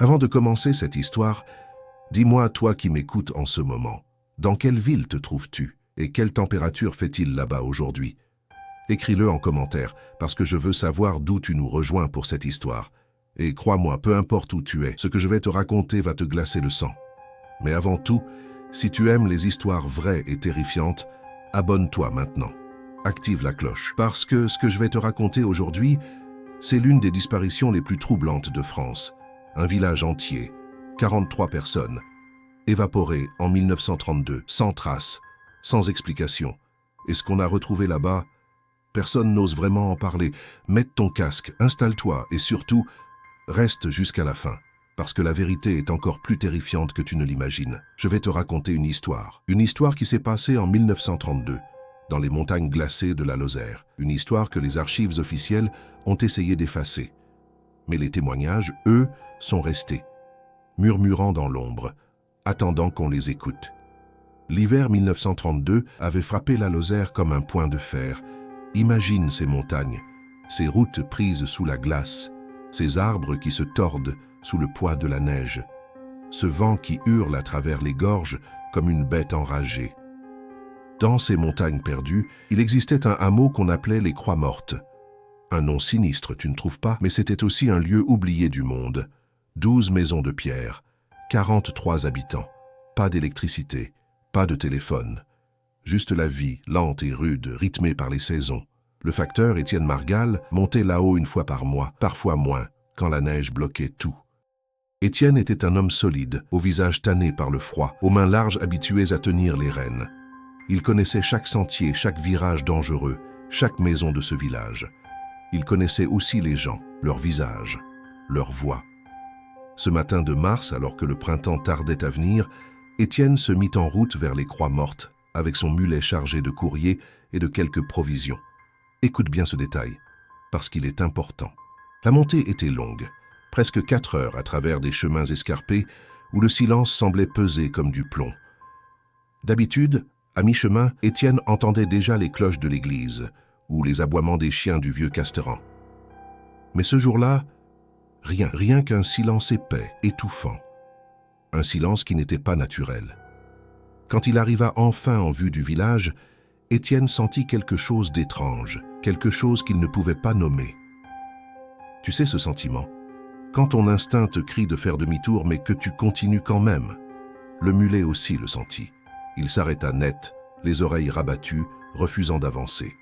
Avant de commencer cette histoire, dis-moi, toi qui m'écoutes en ce moment, dans quelle ville te trouves-tu et quelle température fait-il là-bas aujourd'hui? Écris-le en commentaire, parce que je veux savoir d'où tu nous rejoins pour cette histoire. Et crois-moi, peu importe où tu es, ce que je vais te raconter va te glacer le sang. Mais avant tout, si tu aimes les histoires vraies et terrifiantes, abonne-toi maintenant. Active la cloche, parce que ce que je vais te raconter aujourd'hui, c'est l'une des disparitions les plus troublantes de France. Un village entier, 43 personnes, évaporées en 1932, sans trace, sans explication. Et ce qu'on a retrouvé là-bas, personne n'ose vraiment en parler. Mets ton casque, installe-toi et surtout, reste jusqu'à la fin, parce que la vérité est encore plus terrifiante que tu ne l'imagines. Je vais te raconter une histoire qui s'est passée en 1932, dans les montagnes glacées de la Lozère. Une histoire que les archives officielles ont essayé d'effacer. Mais les témoignages, eux, sont restés, murmurant dans l'ombre, attendant qu'on les écoute. L'hiver 1932 avait frappé la Lozère comme un point de fer. Imagine ces montagnes, ces routes prises sous la glace, ces arbres qui se tordent sous le poids de la neige, ce vent qui hurle à travers les gorges comme une bête enragée. Dans ces montagnes perdues, il existait un hameau qu'on appelait les Croix Mortes. Un nom sinistre, tu ne trouves pas? Mais c'était aussi un lieu oublié du monde. 12 maisons de pierre, 43 habitants, pas d'électricité, pas de téléphone. Juste la vie, lente et rude, rythmée par les saisons. Le facteur, Étienne Margal, montait là-haut une fois par mois, parfois moins, quand la neige bloquait tout. Étienne était un homme solide, au visage tanné par le froid, aux mains larges habituées à tenir les rênes. Il connaissait chaque sentier, chaque virage dangereux, chaque maison de ce village. Il connaissait aussi les gens, leurs visages, leurs voix. Ce matin de mars, alors que le printemps tardait à venir, Étienne se mit en route vers les Croix Mortes, avec son mulet chargé de courriers et de quelques provisions. Écoute bien ce détail, parce qu'il est important. La montée était longue, presque 4 heures à travers des chemins escarpés où le silence semblait peser comme du plomb. D'habitude, à mi-chemin, Étienne entendait déjà les cloches de l'église ou les aboiements des chiens du vieux Casteran. Mais ce jour-là, rien qu'un silence épais, étouffant. Un silence qui n'était pas naturel. Quand il arriva enfin en vue du village, Étienne sentit quelque chose d'étrange, quelque chose qu'il ne pouvait pas nommer. Tu sais ce sentiment? Quand ton instinct te crie de faire demi-tour, mais que tu continues quand même. Le mulet aussi le sentit. Il s'arrêta net, les oreilles rabattues, refusant d'avancer.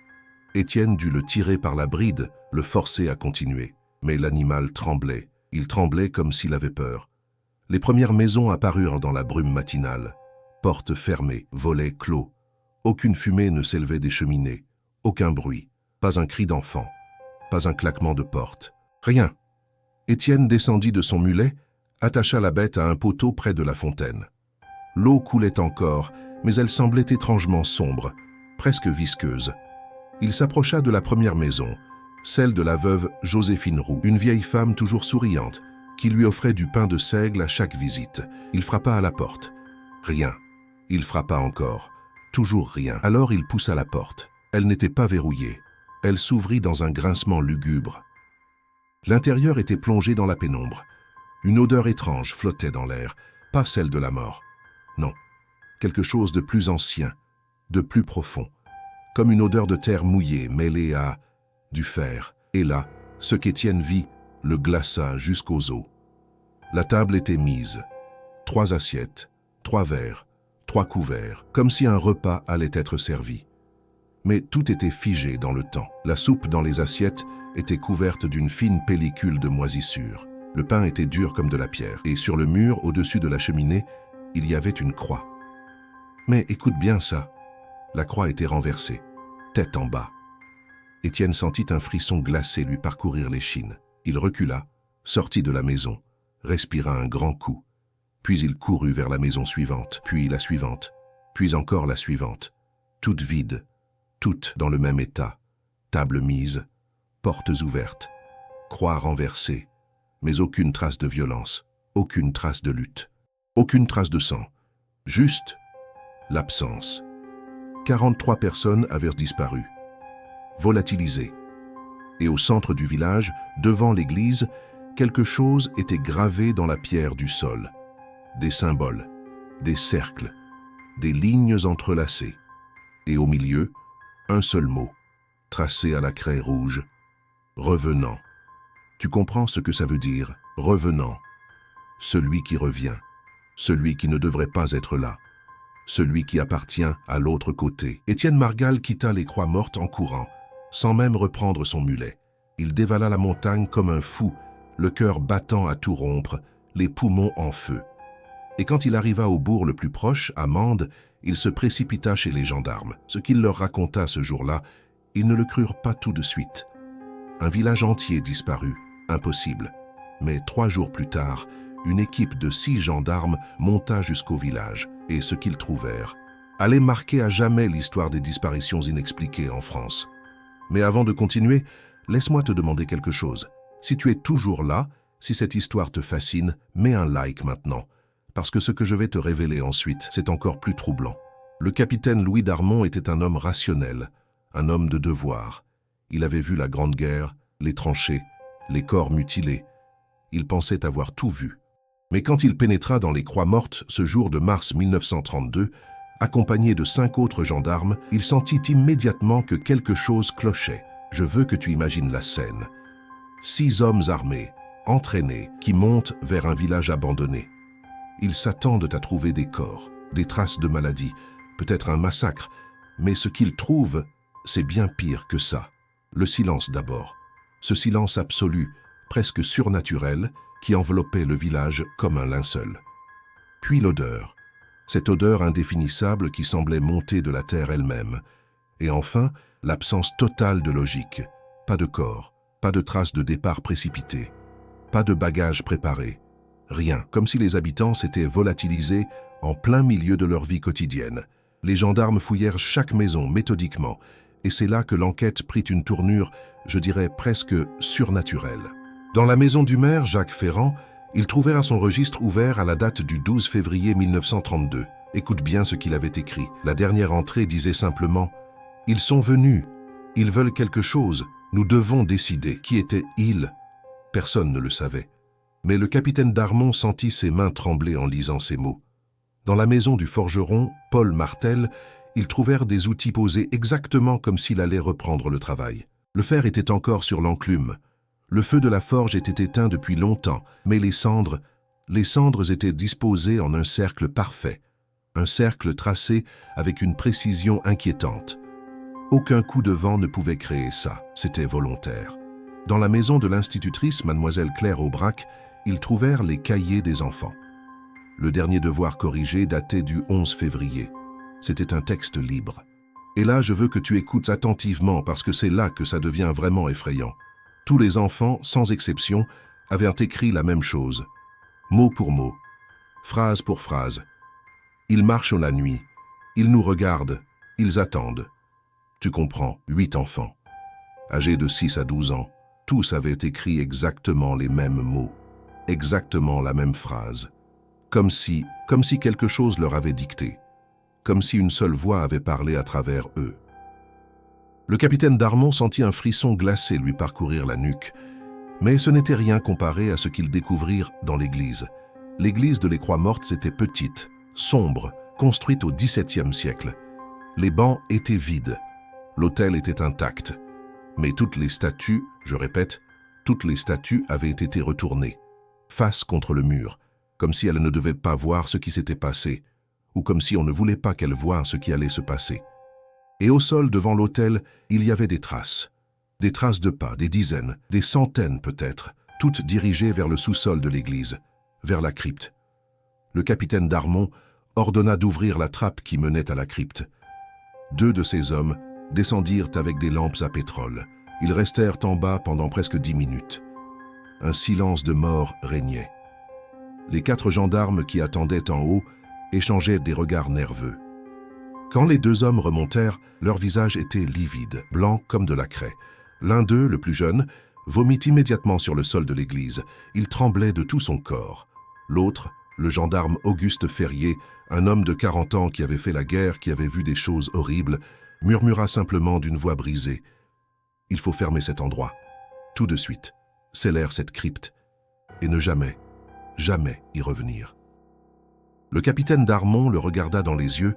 Étienne dut le tirer par la bride, le forcer à continuer. Mais l'animal tremblait. Il tremblait comme s'il avait peur. Les premières maisons apparurent dans la brume matinale. Portes fermées, volets clos. Aucune fumée ne s'élevait des cheminées. Aucun bruit. Pas un cri d'enfant. Pas un claquement de porte. Rien. Étienne descendit de son mulet, attacha la bête à un poteau près de la fontaine. L'eau coulait encore, mais elle semblait étrangement sombre, presque visqueuse. Il s'approcha de la première maison, celle de la veuve Joséphine Roux, une vieille femme toujours souriante, qui lui offrait du pain de seigle à chaque visite. Il frappa à la porte. Rien. Il frappa encore. Toujours rien. Alors il poussa la porte. Elle n'était pas verrouillée. Elle s'ouvrit dans un grincement lugubre. L'intérieur était plongé dans la pénombre. Une odeur étrange flottait dans l'air, pas celle de la mort. Non, quelque chose de plus ancien, de plus profond, comme une odeur de terre mouillée mêlée à du fer. Et là, ce qu'Étienne vit le glaça jusqu'aux os. La table était mise. 3 assiettes, 3 verres, 3 couverts, comme si un repas allait être servi. Mais tout était figé dans le temps. La soupe dans les assiettes était couverte d'une fine pellicule de moisissure. Le pain était dur comme de la pierre, et sur le mur, au-dessus de la cheminée, il y avait une croix. Mais écoute bien ça. La croix était renversée, tête en bas. Étienne sentit un frisson glacé lui parcourir l'échine. Il recula, sortit de la maison, respira un grand coup. Puis il courut vers la maison suivante, puis la suivante, puis encore la suivante. Toutes vides, toutes dans le même état. Table mise, portes ouvertes, croix renversée, mais aucune trace de violence, aucune trace de lutte, aucune trace de sang. Juste l'absence. 43 personnes avaient disparu, volatilisées. Et au centre du village, devant l'église, quelque chose était gravé dans la pierre du sol. Des symboles, des cercles, des lignes entrelacées. Et au milieu, un seul mot, tracé à la craie rouge. Revenant. Tu comprends ce que ça veut dire, revenant. Celui qui revient, celui qui ne devrait pas être là, celui qui appartient à l'autre côté. Étienne Margal quitta les Croix Mortes en courant, sans même reprendre son mulet. Il dévala la montagne comme un fou, le cœur battant à tout rompre, les poumons en feu. Et quand il arriva au bourg le plus proche, à Mende, il se précipita chez les gendarmes. Ce qu'il leur raconta ce jour-là, ils ne le crurent pas tout de suite. Un village entier disparut, impossible. Mais 3 jours plus tard, une équipe de 6 gendarmes monta jusqu'au village, et ce qu'ils trouvèrent allait marquer à jamais l'histoire des disparitions inexpliquées en France. Mais avant de continuer, laisse-moi te demander quelque chose. Si tu es toujours là, si cette histoire te fascine, mets un like maintenant, parce que ce que je vais te révéler ensuite, c'est encore plus troublant. Le capitaine Louis Darmon était un homme rationnel, un homme de devoir. Il avait vu la Grande Guerre, les tranchées, les corps mutilés. Il pensait avoir tout vu. Mais quand il pénétra dans les Croix Mortes ce jour de mars 1932, accompagné de 5 autres gendarmes, il sentit immédiatement que quelque chose clochait. Je veux que tu imagines la scène. 6 hommes armés, entraînés, qui montent vers un village abandonné. Ils s'attendent à trouver des corps, des traces de maladie, peut-être un massacre, mais ce qu'ils trouvent, c'est bien pire que ça. Le silence d'abord, ce silence absolu, presque surnaturel, qui enveloppait le village comme un linceul. Puis l'odeur, cette odeur indéfinissable qui semblait monter de la terre elle-même. Et enfin, l'absence totale de logique. Pas de corps, pas de traces de départ précipité, pas de bagages préparés. Rien, comme si les habitants s'étaient volatilisés en plein milieu de leur vie quotidienne. Les gendarmes fouillèrent chaque maison méthodiquement, et c'est là que l'enquête prit une tournure, je dirais presque surnaturelle. Dans la maison du maire, Jacques Ferrand, ils trouvèrent son registre ouvert à la date du 12 février 1932. Écoute bien ce qu'il avait écrit. La dernière entrée disait simplement « Ils sont venus, ils veulent quelque chose, nous devons décider. » Qui était « ils » Personne ne le savait. Mais le capitaine Darmon sentit ses mains trembler en lisant ces mots. Dans la maison du forgeron, Paul Martel, ils trouvèrent des outils posés exactement comme s'il allait reprendre le travail. Le fer était encore sur l'enclume. Le feu de la forge était éteint depuis longtemps, mais les cendres étaient disposées en un cercle parfait, un cercle tracé avec une précision inquiétante. Aucun coup de vent ne pouvait créer ça, c'était volontaire. Dans la maison de l'institutrice, mademoiselle Claire Aubrac, ils trouvèrent les cahiers des enfants. Le dernier devoir corrigé datait du 11 février. C'était un texte libre. Et là, je veux que tu écoutes attentivement parce que c'est là que ça devient vraiment effrayant. Tous les enfants, sans exception, avaient écrit la même chose, mot pour mot, phrase pour phrase. Ils marchent la nuit, ils nous regardent, ils attendent. Tu comprends, 8 enfants, âgés de 6 à 12 ans, tous avaient écrit exactement les mêmes mots, exactement la même phrase, comme si quelque chose leur avait dicté, comme si une seule voix avait parlé à travers eux. Le capitaine Darmon sentit un frisson glacé lui parcourir la nuque, mais ce n'était rien comparé à ce qu'ils découvrirent dans l'église. L'église de les Croix Mortes était petite, sombre, construite au XVIIe siècle. Les bancs étaient vides, l'autel était intact, mais toutes les statues, je répète, toutes les statues avaient été retournées, face contre le mur, comme si elles ne devaient pas voir ce qui s'était passé, ou comme si on ne voulait pas qu'elles voient ce qui allait se passer. Et au sol devant l'autel, il y avait des traces de pas, des dizaines, des centaines peut-être, toutes dirigées vers le sous-sol de l'église, vers la crypte. Le capitaine Darmon ordonna d'ouvrir la trappe qui menait à la crypte. 2 de ces hommes descendirent avec des lampes à pétrole. Ils restèrent en bas pendant presque 10 minutes. Un silence de mort régnait. Les 4 gendarmes qui attendaient en haut échangeaient des regards nerveux. Quand les 2 hommes remontèrent, leur visage était livide, blanc comme de la craie. L'un d'eux, le plus jeune, vomit immédiatement sur le sol de l'église. Il tremblait de tout son corps. L'autre, le gendarme Auguste Ferrier, un homme de 40 ans qui avait fait la guerre, qui avait vu des choses horribles, murmura simplement d'une voix brisée. « Il faut fermer cet endroit. Tout de suite. Scellèrent cette crypte. et ne jamais, jamais y revenir. Le capitaine Darmon le regarda dans les yeux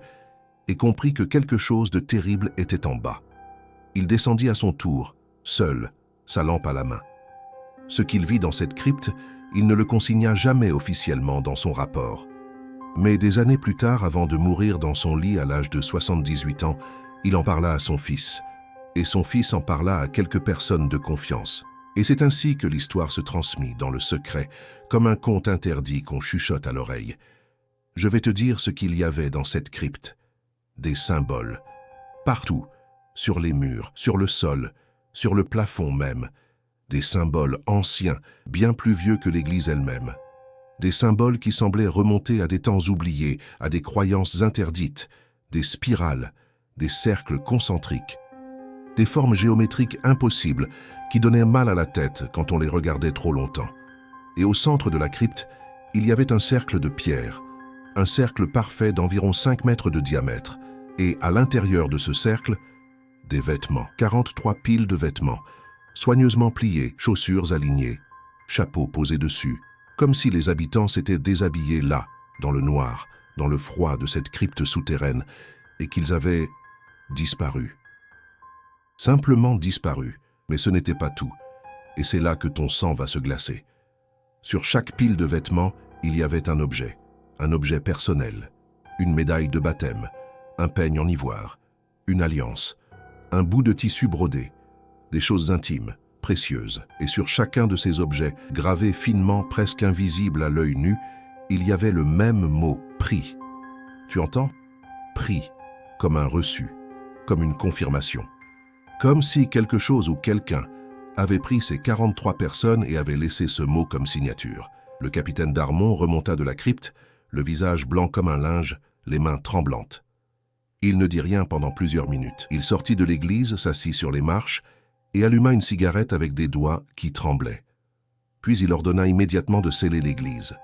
et comprit que quelque chose de terrible était en bas. Il descendit à son tour, seul, sa lampe à la main. Ce qu'il vit dans cette crypte, il ne le consigna jamais officiellement dans son rapport. Mais des années plus tard, avant de mourir dans son lit à l'âge de 78 ans, il en parla à son fils. Et son fils en parla à quelques personnes de confiance. Et c'est ainsi que l'histoire se transmit dans le secret, comme un conte interdit qu'on chuchote à l'oreille. Je vais te dire ce qu'il y avait dans cette crypte. Des symboles. Partout, sur les murs, sur le sol, sur le plafond même. Des symboles anciens, bien plus vieux que l'Église elle-même. Des symboles qui semblaient remonter à des temps oubliés, à des croyances interdites, des spirales, des cercles concentriques. Des formes géométriques impossibles qui donnaient mal à la tête quand on les regardait trop longtemps. Et au centre de la crypte, il y avait un cercle de pierre, un cercle parfait d'environ 5 mètres de diamètre, et à l'intérieur de ce cercle, des vêtements, 43 piles de vêtements, soigneusement pliés, chaussures alignées, chapeaux posés dessus, comme si les habitants s'étaient déshabillés là, dans le noir, dans le froid de cette crypte souterraine, et qu'ils avaient disparu. Simplement disparu, mais ce n'était pas tout, et c'est là que ton sang va se glacer. Sur chaque pile de vêtements, il y avait un objet personnel, une médaille de baptême, un peigne en ivoire, une alliance, un bout de tissu brodé, des choses intimes, précieuses, et sur chacun de ces objets, gravés finement, presque invisibles à l'œil nu, il y avait le même mot, prix. Tu entends? Prix, comme un reçu, comme une confirmation. Comme si quelque chose ou quelqu'un avait pris ces 43 personnes et avait laissé ce mot comme signature. Le capitaine Darmon remonta de la crypte, le visage blanc comme un linge, les mains tremblantes. Il ne dit rien pendant plusieurs minutes. Il sortit de l'église, s'assit sur les marches et alluma une cigarette avec des doigts qui tremblaient. Puis il ordonna immédiatement de sceller l'église,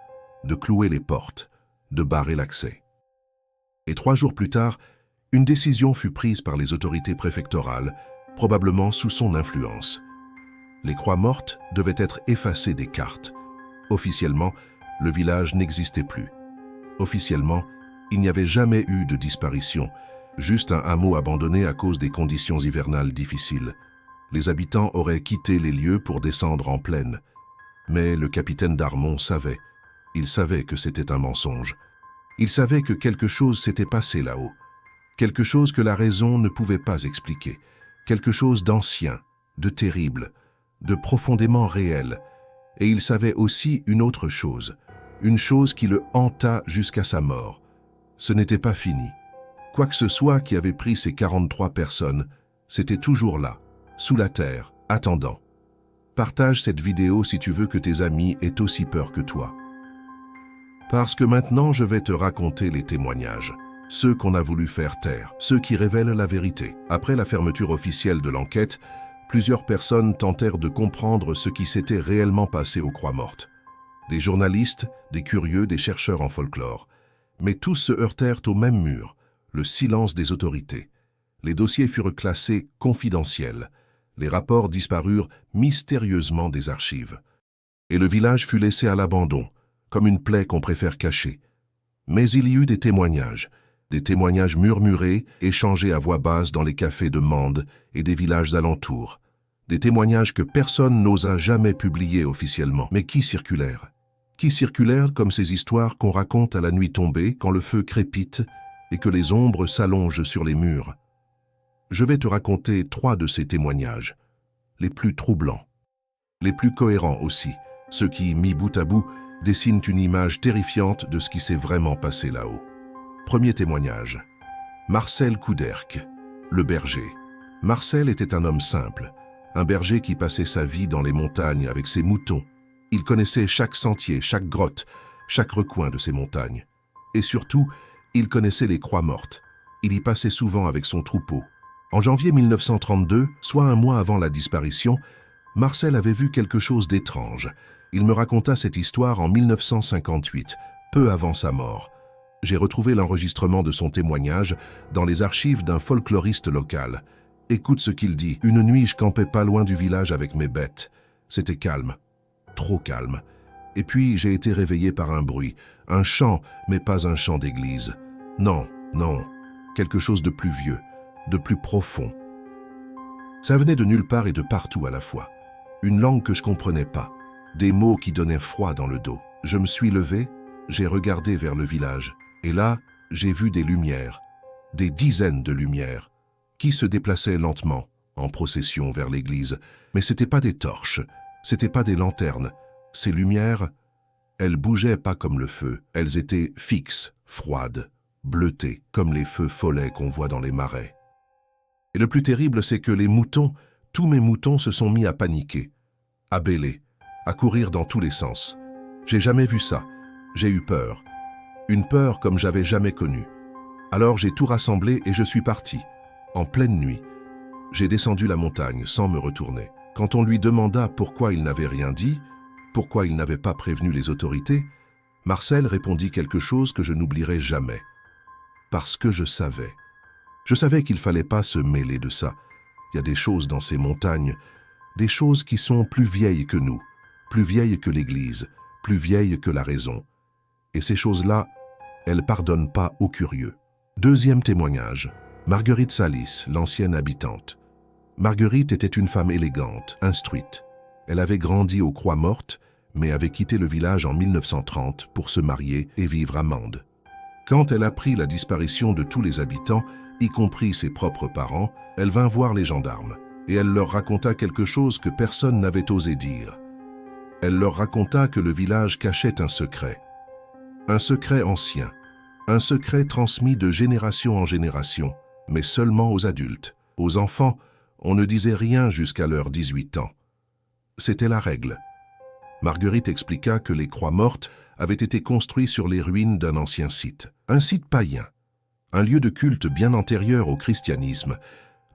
de clouer les portes, de barrer l'accès. Et 3 jours plus tard, une décision fut prise par les autorités préfectorales, probablement sous son influence. Les croix mortes devaient être effacées des cartes. Officiellement, le village n'existait plus. Officiellement, il n'y avait jamais eu de disparition, juste un hameau abandonné à cause des conditions hivernales difficiles. Les habitants auraient quitté les lieux pour descendre en plaine. Mais le capitaine Darmon savait. Il savait que c'était un mensonge. Il savait que quelque chose s'était passé là-haut. Quelque chose que la raison ne pouvait pas expliquer. Quelque chose d'ancien, de terrible, de profondément réel. Et il savait aussi une autre chose. Une chose qui le hanta jusqu'à sa mort. Ce n'était pas fini. Quoi que ce soit qui avait pris ces 43 personnes, c'était toujours là, sous la terre, attendant. Partage cette vidéo si tu veux que tes amis aient aussi peur que toi. Parce que maintenant je vais te raconter les témoignages. Ceux qu'on a voulu faire taire, ceux qui révèlent la vérité. Après la fermeture officielle de l'enquête, plusieurs personnes tentèrent de comprendre ce qui s'était réellement passé aux Croix Mortes. Des journalistes, des curieux, des chercheurs en folklore. Mais tous se heurtèrent au même mur, le silence des autorités. Les dossiers furent classés confidentiels. Les rapports disparurent mystérieusement des archives. Et le village fut laissé à l'abandon, comme une plaie qu'on préfère cacher. Mais il y eut des témoignages murmurés, échangés à voix basse dans les cafés de Mende et des villages alentours. Des témoignages que personne n'osa jamais publier officiellement, mais qui circulèrent comme ces histoires qu'on raconte à la nuit tombée quand le feu crépite et que les ombres s'allongent sur les murs. Je vais te raconter 3 de ces témoignages, les plus troublants, les plus cohérents aussi, ceux qui, mis bout à bout, dessinent une image terrifiante de ce qui s'est vraiment passé là-haut. Premier témoignage. Marcel Couderc, le berger. Marcel était un homme simple, un berger qui passait sa vie dans les montagnes avec ses moutons. Il connaissait chaque sentier, chaque grotte, chaque recoin de ces montagnes. Et surtout, il connaissait les Croix Mortes. Il y passait souvent avec son troupeau. En janvier 1932, soit un mois avant la disparition, Marcel avait vu quelque chose d'étrange. Il me raconta cette histoire en 1958, peu avant sa mort. J'ai retrouvé l'enregistrement de son témoignage dans les archives d'un folkloriste local. Écoute ce qu'il dit. « Une nuit, je campais pas loin du village avec mes bêtes. C'était calme, trop calme. Et puis j'ai été réveillé par un bruit, un chant, mais pas un chant d'église. Non, non, quelque chose de plus vieux, de plus profond. Ça venait de nulle part et de partout à la fois. Une langue que je comprenais pas, des mots qui donnaient froid dans le dos. Je me suis levé, j'ai regardé vers le village, et là, j'ai vu des lumières, des dizaines de lumières, qui se déplaçaient lentement, en procession vers l'église. Mais c'était pas des torches, c'était pas des lanternes. Ces lumières, elles bougeaient pas comme le feu, elles étaient fixes, froides, bleutées, comme les feux follets qu'on voit dans les marais. Et le plus terrible, c'est que les moutons, tous mes moutons se sont mis à paniquer, à bêler, à courir dans tous les sens. J'ai jamais vu ça, j'ai eu peur. Une peur comme j'avais jamais connue. Alors j'ai tout rassemblé et je suis parti, en pleine nuit. J'ai descendu la montagne sans me retourner. Quand on lui demanda pourquoi il n'avait rien dit, pourquoi il n'avait pas prévenu les autorités, Marcel répondit quelque chose que je n'oublierai jamais. Parce que je savais. Je savais qu'il fallait pas se mêler de ça. Il y a des choses dans ces montagnes, des choses qui sont plus vieilles que nous, plus vieilles que l'Église, plus vieilles que la raison. Et ces choses-là, elles pardonnent pas aux curieux. Deuxième témoignage. Marguerite Salis, l'ancienne habitante. Marguerite était une femme élégante, instruite. Elle avait grandi aux Croix-Mortes, mais avait quitté le village en 1930 pour se marier et vivre à Mende. Quand elle apprit la disparition de tous les habitants, y compris ses propres parents, elle vint voir les gendarmes et elle leur raconta quelque chose que personne n'avait osé dire. Elle leur raconta que le village cachait un secret ancien, un secret transmis de génération en génération, mais seulement aux adultes. Aux enfants, on ne disait rien jusqu'à leurs 18 ans. C'était la règle. Marguerite expliqua que les Croix-Mortes avaient été construits sur les ruines d'un ancien site, un site païen, un lieu de culte bien antérieur au christianisme,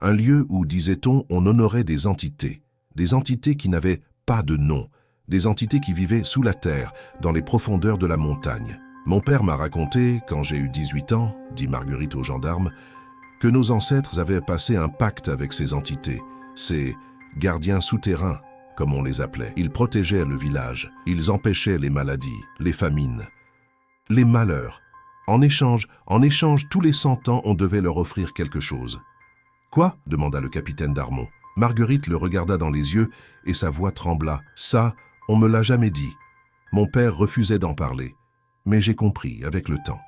un lieu où, disait-on, on honorait des entités qui n'avaient pas de nom, des entités qui vivaient sous la terre, dans les profondeurs de la montagne. Mon père m'a raconté, quand j'ai eu 18 ans, dit Marguerite aux gendarmes, que nos ancêtres avaient passé un pacte avec ces entités, ces gardiens souterrains, comme on les appelait. Ils protégeaient le village, ils empêchaient les maladies, les famines, les malheurs. En échange, tous les 100 ans, on devait leur offrir quelque chose. « Quoi » demanda le capitaine d'Armont. Marguerite le regarda dans les yeux et sa voix trembla. « Ça, on me l'a jamais dit. Mon père refusait d'en parler. Mais j'ai compris, avec le temps.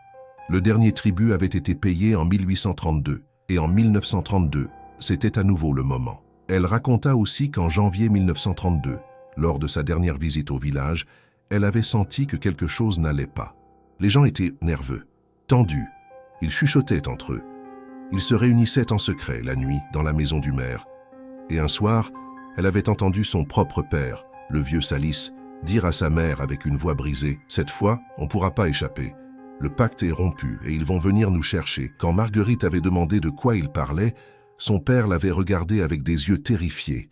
Le dernier tribut avait été payé en 1832, et en 1932, c'était à nouveau le moment. » Elle raconta aussi qu'en janvier 1932, lors de sa dernière visite au village, elle avait senti que quelque chose n'allait pas. Les gens étaient nerveux, tendus, ils chuchotaient entre eux. Ils se réunissaient en secret la nuit dans la maison du maire. Et un soir, elle avait entendu son propre père, le vieux Salis, dire à sa mère avec une voix brisée « Cette fois, on ne pourra pas échapper. Le pacte est rompu et ils vont venir nous chercher. » Quand Marguerite avait demandé de quoi il parlait, son père l'avait regardée avec des yeux terrifiés,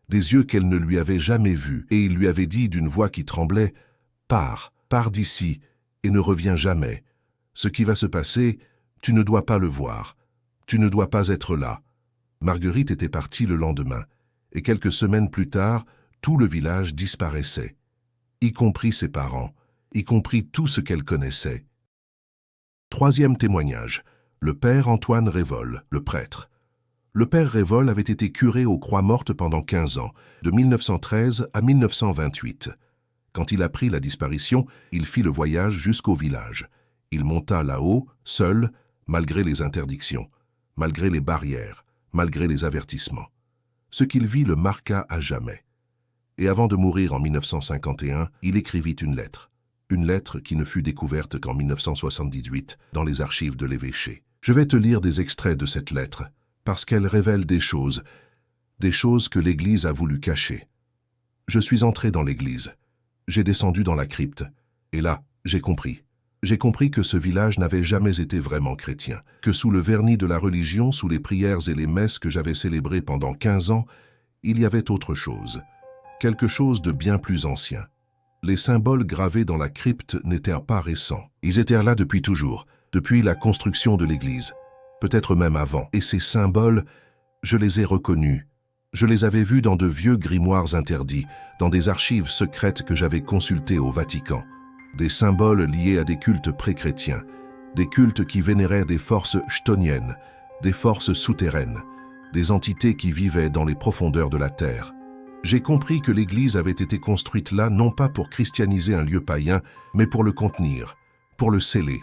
des yeux qu'elle ne lui avait jamais vus, et il lui avait dit d'une voix qui tremblait « Pars, pars d'ici, et ne reviens jamais. Ce qui va se passer, tu ne dois pas le voir. Tu ne dois pas être là. » Marguerite était partie le lendemain, et quelques semaines plus tard, tout le village disparaissait, y compris ses parents, y compris tout ce qu'elle connaissait. Troisième témoignage. Le père Antoine Révol, le prêtre. Le père Révol avait été curé aux Croix-Mortes pendant 15 ans, de 1913 à 1928. Quand il apprit la disparition, il fit le voyage jusqu'au village. Il monta là-haut, seul, malgré les interdictions, malgré les barrières, malgré les avertissements. Ce qu'il vit le marqua à jamais. Et avant de mourir en 1951, il écrivit une lettre qui ne fut découverte qu'en 1978 dans les archives de l'évêché. Je vais te lire des extraits de cette lettre, parce qu'elle révèle des choses que l'Église a voulu cacher. Je suis entré dans l'Église. J'ai descendu dans la crypte. Et là, j'ai compris. J'ai compris que ce village n'avait jamais été vraiment chrétien, que sous le vernis de la religion, sous les prières et les messes que j'avais célébrées pendant 15 ans, il y avait autre chose. Quelque chose de bien plus ancien. Les symboles gravés dans la crypte n'étaient pas récents. Ils étaient là depuis toujours, depuis la construction de l'Église. Peut-être même avant. Et ces symboles, je les ai reconnus. Je les avais vus dans de vieux grimoires interdits, dans des archives secrètes que j'avais consultées au Vatican. Des symboles liés à des cultes pré-chrétiens, des cultes qui vénéraient des forces chtoniennes, des forces souterraines, des entités qui vivaient dans les profondeurs de la terre. J'ai compris que l'Église avait été construite là non pas pour christianiser un lieu païen, mais pour le contenir, pour le sceller,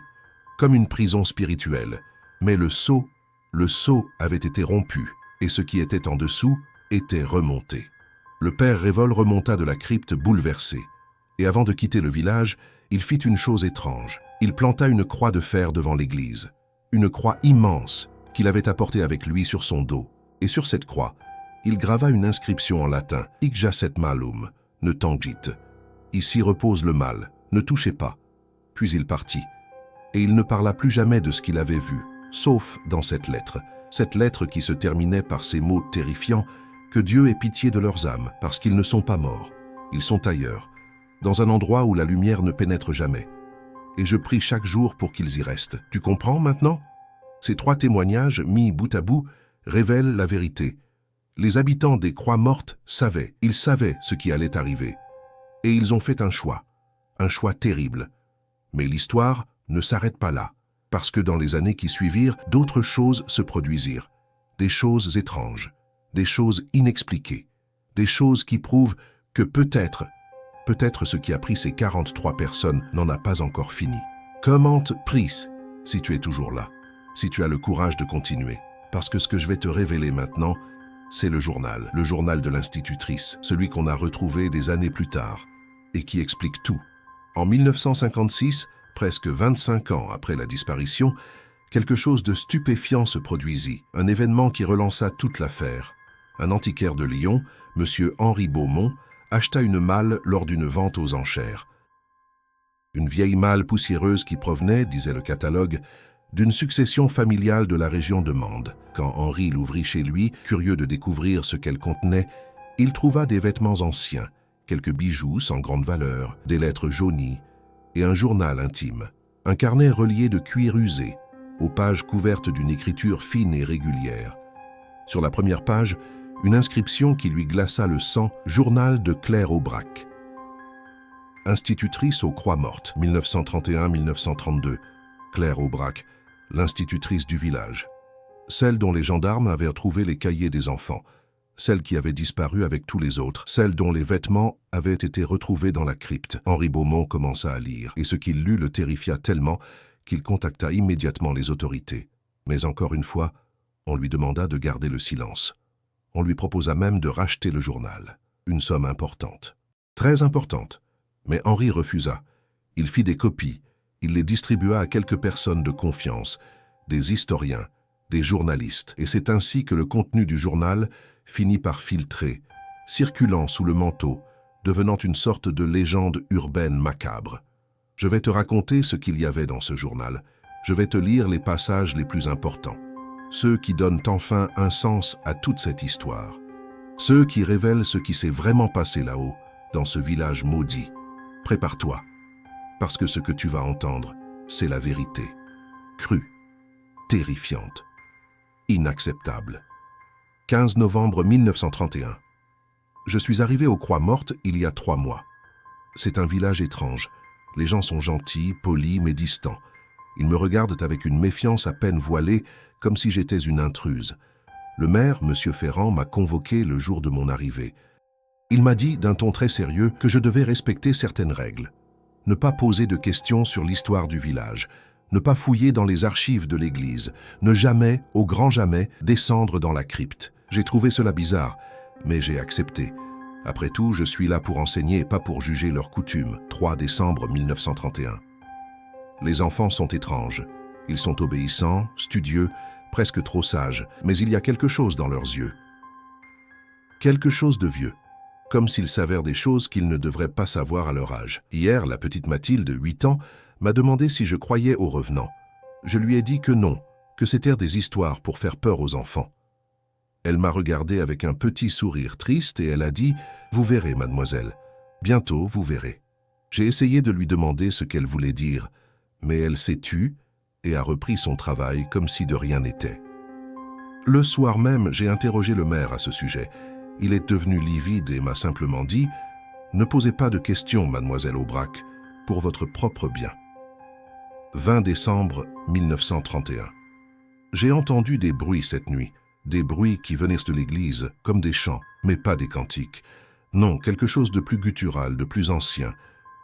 comme une prison spirituelle. Mais le sceau avait été rompu, et ce qui était en dessous était remonté. Le père Révol remonta de la crypte bouleversé, et avant de quitter le village, il fit une chose étrange. Il planta une croix de fer devant l'église, une croix immense qu'il avait apportée avec lui sur son dos. Et sur cette croix, il grava une inscription en latin, « Hic jacet malum, ne tangit ». Ici repose le mal, ne touchez pas. Puis il partit, et il ne parla plus jamais de ce qu'il avait vu, sauf dans cette lettre qui se terminait par ces mots terrifiants, que Dieu ait pitié de leurs âmes, parce qu'ils ne sont pas morts, ils sont ailleurs, dans un endroit où la lumière ne pénètre jamais. Et je prie chaque jour pour qu'ils y restent. Tu comprends maintenant? Ces 3 témoignages, mis bout à bout, révèlent la vérité. Les habitants des Croix Mortes savaient, ils savaient ce qui allait arriver. Et ils ont fait un choix terrible. Mais l'histoire ne s'arrête pas là, parce que dans les années qui suivirent, d'autres choses se produisirent. Des choses étranges, des choses inexpliquées, des choses qui prouvent que peut-être ce qui a pris ces 43 personnes n'en a pas encore fini. Comment pris, si tu es toujours là, si tu as le courage de continuer, parce que ce que je vais te révéler maintenant, c'est le journal de l'institutrice, celui qu'on a retrouvé des années plus tard, et qui explique tout. En 1956, presque 25 ans après la disparition, quelque chose de stupéfiant se produisit, un événement qui relança toute l'affaire. Un antiquaire de Lyon, M. Henri Beaumont, acheta une malle lors d'une vente aux enchères. Une vieille malle poussiéreuse qui provenait, disait le catalogue, d'une succession familiale de la région de Mende. Quand Henri l'ouvrit chez lui, curieux de découvrir ce qu'elle contenait, il trouva des vêtements anciens, quelques bijoux sans grande valeur, des lettres jaunies et un journal intime, un carnet relié de cuir usé, aux pages couvertes d'une écriture fine et régulière. Sur la première page, une inscription qui lui glaça le sang, journal de Claire Aubrac. Institutrice aux Croix Mortes, 1931-1932. Claire Aubrac, l'institutrice du village. Celle dont les gendarmes avaient retrouvé les cahiers des enfants. Celle qui avait disparu avec tous les autres. Celle dont les vêtements avaient été retrouvés dans la crypte. Henri Beaumont commença à lire, et ce qu'il lut le terrifia tellement qu'il contacta immédiatement les autorités. Mais encore une fois, on lui demanda de garder le silence. On lui proposa même de racheter le journal. Une somme importante. Très importante. Mais Henri refusa. Il fit des copies. Il les distribua à quelques personnes de confiance, des historiens, des journalistes. Et c'est ainsi que le contenu du journal finit par filtrer, circulant sous le manteau, devenant une sorte de légende urbaine macabre. Je vais te raconter ce qu'il y avait dans ce journal. Je vais te lire les passages les plus importants. Ceux qui donnent enfin un sens à toute cette histoire. Ceux qui révèlent ce qui s'est vraiment passé là-haut, dans ce village maudit. Prépare-toi, parce que ce que tu vas entendre, c'est la vérité. Crue, terrifiante, inacceptable. 15 novembre 1931. Je suis arrivé aux Croix Mortes il y a 3 mois. C'est un village étrange. Les gens sont gentils, polis, mais distants. Ils me regardent avec une méfiance à peine voilée, comme si j'étais une intruse. Le maire, M. Ferrand, m'a convoqué le jour de mon arrivée. Il m'a dit d'un ton très sérieux que je devais respecter certaines règles. Ne pas poser de questions sur l'histoire du village, ne pas fouiller dans les archives de l'église, ne jamais, au grand jamais, descendre dans la crypte. J'ai trouvé cela bizarre, mais j'ai accepté. Après tout, je suis là pour enseigner et pas pour juger leurs coutumes. 3 décembre 1931. Les enfants sont étranges. Ils sont obéissants, studieux, presque trop sages, mais il y a quelque chose dans leurs yeux. Quelque chose de vieux, comme s'ils s'avèrent des choses qu'ils ne devraient pas savoir à leur âge. Hier, la petite Mathilde, 8 ans, m'a demandé si je croyais aux revenants. Je lui ai dit que non, que c'étaient des histoires pour faire peur aux enfants. Elle m'a regardé avec un petit sourire triste et elle a dit « Vous verrez, mademoiselle. Bientôt, vous verrez. » J'ai essayé de lui demander ce qu'elle voulait dire, mais elle s'est tue et a repris son travail comme si de rien n'était. Le soir même, j'ai interrogé le maire à ce sujet Il est devenu livide et m'a simplement dit « Ne posez pas de questions, mademoiselle Aubrac, pour votre propre bien. » 20 décembre 1931. J'ai entendu des bruits cette nuit, des bruits qui venaient de l'église, comme des chants, mais pas des cantiques. Non, quelque chose de plus guttural, de plus ancien.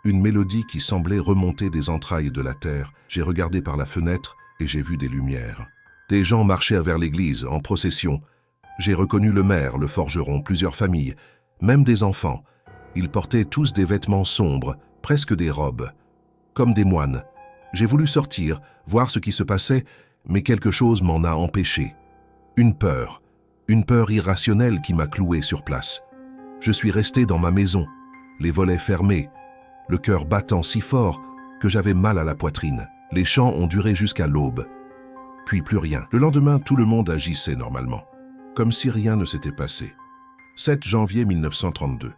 Une mélodie qui semblait remonter des entrailles de la terre. J'ai regardé par la fenêtre et j'ai vu des lumières. Des gens marchaient vers l'église, en procession. J'ai reconnu le maire, le forgeron, plusieurs familles, même des enfants. Ils portaient tous des vêtements sombres, presque des robes, comme des moines. J'ai voulu sortir, voir ce qui se passait, mais quelque chose m'en a empêché. Une peur irrationnelle qui m'a cloué sur place. Je suis resté dans ma maison, les volets fermés, le cœur battant si fort que j'avais mal à la poitrine. Les chants ont duré jusqu'à l'aube. Puis plus rien. Le lendemain, tout le monde agissait normalement, comme si rien ne s'était passé. 7 janvier 1932.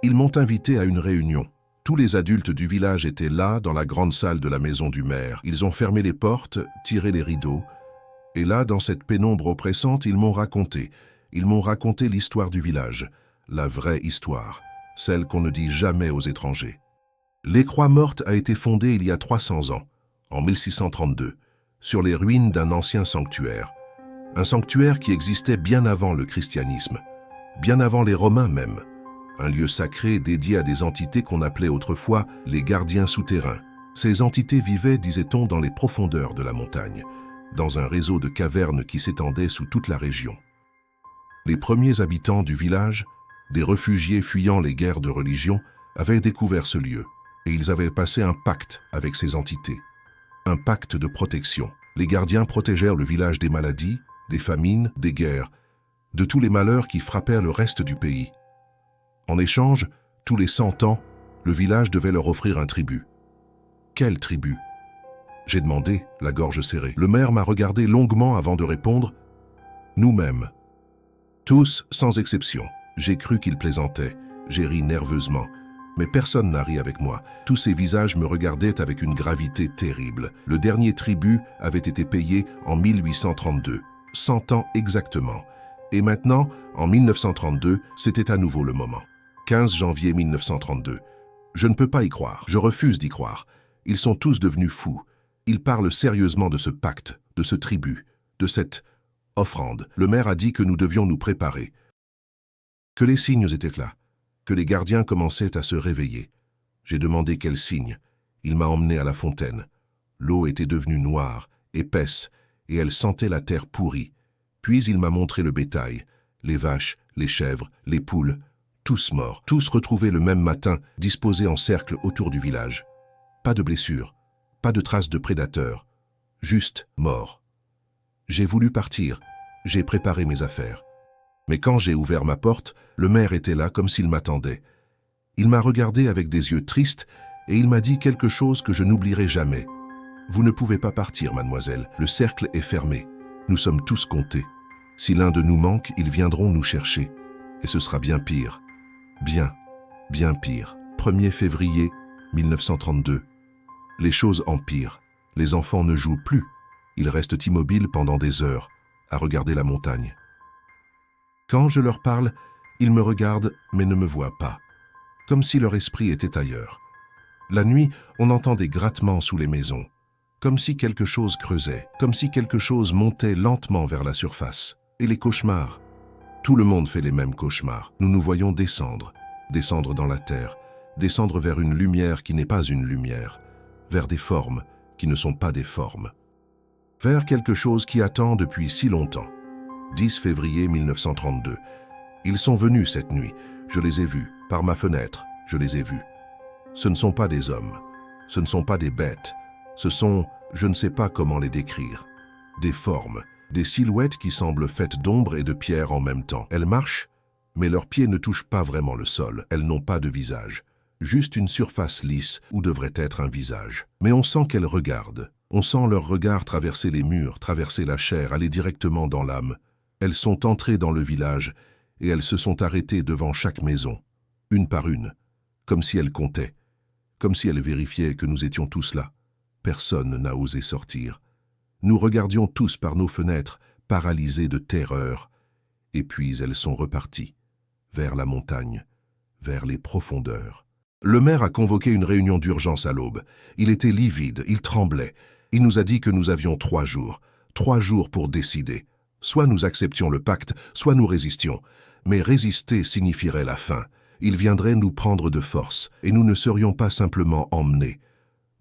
Ils m'ont invité à une réunion. Tous les adultes du village étaient là, dans la grande salle de la maison du maire. Ils ont fermé les portes, tiré les rideaux. Et là, dans cette pénombre oppressante, ils m'ont raconté l'histoire du village, la vraie histoire, celle qu'on ne dit jamais aux étrangers. Les Croix-Mortes a été fondée il y a 300 ans, en 1632, sur les ruines d'un ancien sanctuaire. Un sanctuaire qui existait bien avant le christianisme, bien avant les Romains même. Un lieu sacré dédié à des entités qu'on appelait autrefois les gardiens souterrains. Ces entités vivaient, disait-on, dans les profondeurs de la montagne, dans un réseau de cavernes qui s'étendait sous toute la région. Les premiers habitants du village, des réfugiés fuyant les guerres de religion, avaient découvert ce lieu, et ils avaient passé un pacte avec ces entités. Un pacte de protection. Les gardiens protégèrent le village des maladies, des famines, des guerres, de tous les malheurs qui frappèrent le reste du pays. En échange, tous les 100 ans, le village devait leur offrir un tribut. Quel tribut? J'ai demandé, la gorge serrée. Le maire m'a regardé longuement avant de répondre « Nous-mêmes ». Tous, sans exception. J'ai cru qu'ils plaisantaient. J'ai ri nerveusement. Mais personne n'a ri avec moi. Tous ces visages me regardaient avec une gravité terrible. Le dernier tribut avait été payé en 1832, 100 ans exactement. Et maintenant, en 1932, c'était à nouveau le moment. 15 janvier 1932. Je ne peux pas y croire. Je refuse d'y croire. Ils sont tous devenus fous. Ils parlent sérieusement de ce pacte, de ce tribut, de cette offrande. Le maire a dit que nous devions nous préparer. Que les signes étaient là, que les gardiens commençaient à se réveiller. J'ai demandé quels signes. Il m'a emmené à la fontaine. L'eau était devenue noire, épaisse, et elle sentait la terre pourrie. Puis il m'a montré le bétail, les vaches, les chèvres, les poules, tous morts, tous retrouvés le même matin, disposés en cercle autour du village. Pas de blessures, pas de traces de prédateurs, juste morts. J'ai voulu partir, j'ai préparé mes affaires. Mais quand j'ai ouvert ma porte, le maire était là comme s'il m'attendait. Il m'a regardé avec des yeux tristes et il m'a dit quelque chose que je n'oublierai jamais. « Vous ne pouvez pas partir, mademoiselle, le cercle est fermé. Nous sommes tous comptés. Si l'un de nous manque, ils viendront nous chercher. Et ce sera bien pire. Bien pire. 1er février 1932. Les choses empirent. Les enfants ne jouent plus. Ils restent immobiles pendant des heures, à regarder la montagne. Quand je leur parle, ils me regardent mais ne me voient pas, comme si leur esprit était ailleurs. La nuit, on entend des grattements sous les maisons, comme si quelque chose creusait, comme si quelque chose montait lentement vers la surface. Et les cauchemars. Tout le monde fait les mêmes cauchemars. Nous nous voyons descendre dans la terre, descendre vers une lumière qui n'est pas une lumière, vers des formes qui ne sont pas des formes, vers quelque chose qui attend depuis si longtemps. 10 février 1932. Ils sont venus cette nuit. Je les ai vus. Par ma fenêtre, je les ai vus. Ce ne sont pas des hommes. Ce ne sont pas des bêtes. Ce sont, je ne sais pas comment les décrire, des formes, des silhouettes qui semblent faites d'ombre et de pierre en même temps. Elles marchent, mais leurs pieds ne touchent pas vraiment le sol. Elles n'ont pas de visage. Juste une surface lisse où devrait être un visage. Mais on sent qu'elles regardent. On sent leur regard traverser les murs, traverser la chair, aller directement dans l'âme. Elles sont entrées dans le village et elles se sont arrêtées devant chaque maison, une par une, comme si elles comptaient, comme si elles vérifiaient que nous étions tous là. Personne n'a osé sortir. Nous regardions tous par nos fenêtres, paralysés de terreur, et puis elles sont reparties. vers la montagne, vers les profondeurs. Le maire a convoqué une réunion d'urgence à l'aube. Il était livide, il tremblait. Il nous a dit que nous avions 3 jours. 3 jours pour décider. Soit nous acceptions le pacte, soit nous résistions. Mais résister signifierait la fin. Il viendrait nous prendre de force, et nous ne serions pas simplement emmenés.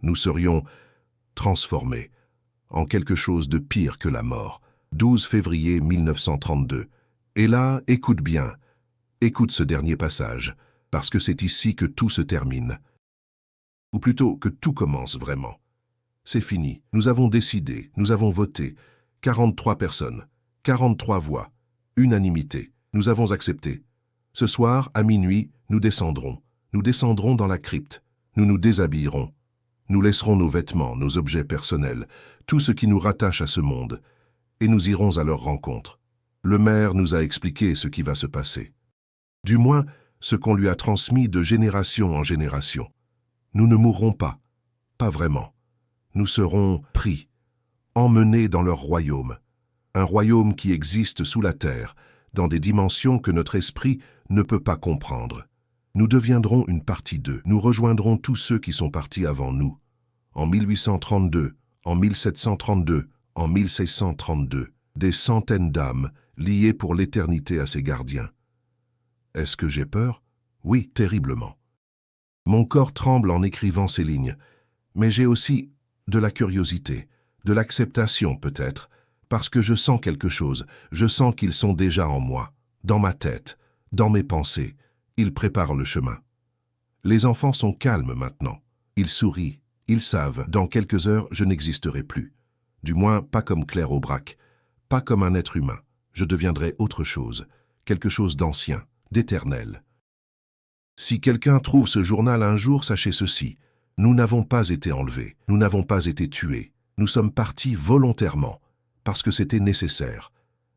Nous serions transformés en quelque chose de pire que la mort. 12 février 1932. Et là, écoute bien, écoute ce dernier passage, parce que c'est ici que tout se termine. Ou plutôt que tout commence vraiment. C'est fini, nous avons décidé, nous avons voté. 43 personnes, 43 voix, unanimité, nous avons accepté. Ce soir, à minuit, nous descendrons dans la crypte, nous nous déshabillerons. Nous laisserons nos vêtements, nos objets personnels, tout ce qui nous rattache à ce monde, et nous irons à leur rencontre. Le maire nous a expliqué ce qui va se passer. Du moins, ce qu'on lui a transmis de génération en génération. Nous ne mourrons pas, pas vraiment. Nous serons pris, emmenés dans leur royaume, un royaume qui existe sous la terre, dans des dimensions que notre esprit ne peut pas comprendre. Nous deviendrons une partie d'eux, nous rejoindrons tous ceux qui sont partis avant nous, en 1832, en 1732, en 1632, des centaines d'âmes liées pour l'éternité à ces gardiens. Est-ce que j'ai peur? Oui, terriblement. Mon corps tremble en écrivant ces lignes, mais j'ai aussi de la curiosité, de l'acceptation peut-être, parce que je sens quelque chose, je sens qu'ils sont déjà en moi, dans ma tête, dans mes pensées. Ils préparent le chemin. Les enfants sont calmes maintenant. Ils sourient, ils savent, dans quelques heures, je n'existerai plus. Du moins, pas comme Claire Aubrac, pas comme un être humain. Je deviendrai autre chose, quelque chose d'ancien, d'éternel. Si quelqu'un trouve ce journal un jour, sachez ceci. Nous n'avons pas été enlevés, nous n'avons pas été tués. Nous sommes partis volontairement, parce que c'était nécessaire,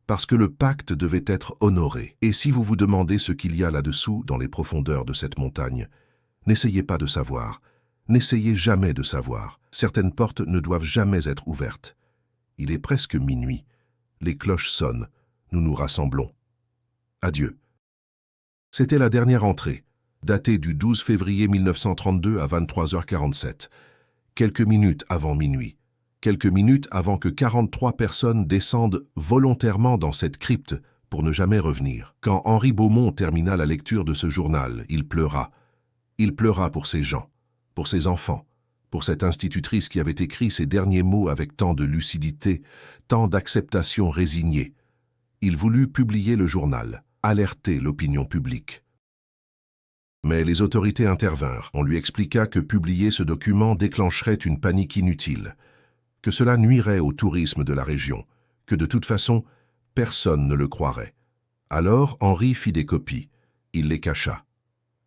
parce que le pacte devait être honoré. Et si vous vous demandez ce qu'il y a là-dessous, dans les profondeurs de cette montagne, n'essayez pas de savoir, n'essayez jamais de savoir. Certaines portes ne doivent jamais être ouvertes. Il est presque minuit, les cloches sonnent, nous nous rassemblons. Adieu. C'était la dernière entrée, datée du 12 février 1932 à 23h47, quelques minutes avant minuit. Quelques minutes avant que 43 personnes descendent volontairement dans cette crypte pour ne jamais revenir. Quand Henri Beaumont termina la lecture de ce journal, il pleura. Il pleura pour ces gens, pour ses enfants, pour cette institutrice qui avait écrit ces derniers mots avec tant de lucidité, tant d'acceptation résignée. Il voulut publier le journal, alerter l'opinion publique. Mais les autorités intervinrent. On lui expliqua que publier ce document déclencherait une panique inutile, que cela nuirait au tourisme de la région, que de toute façon, personne ne le croirait. Alors Henri fit des copies, il les cacha.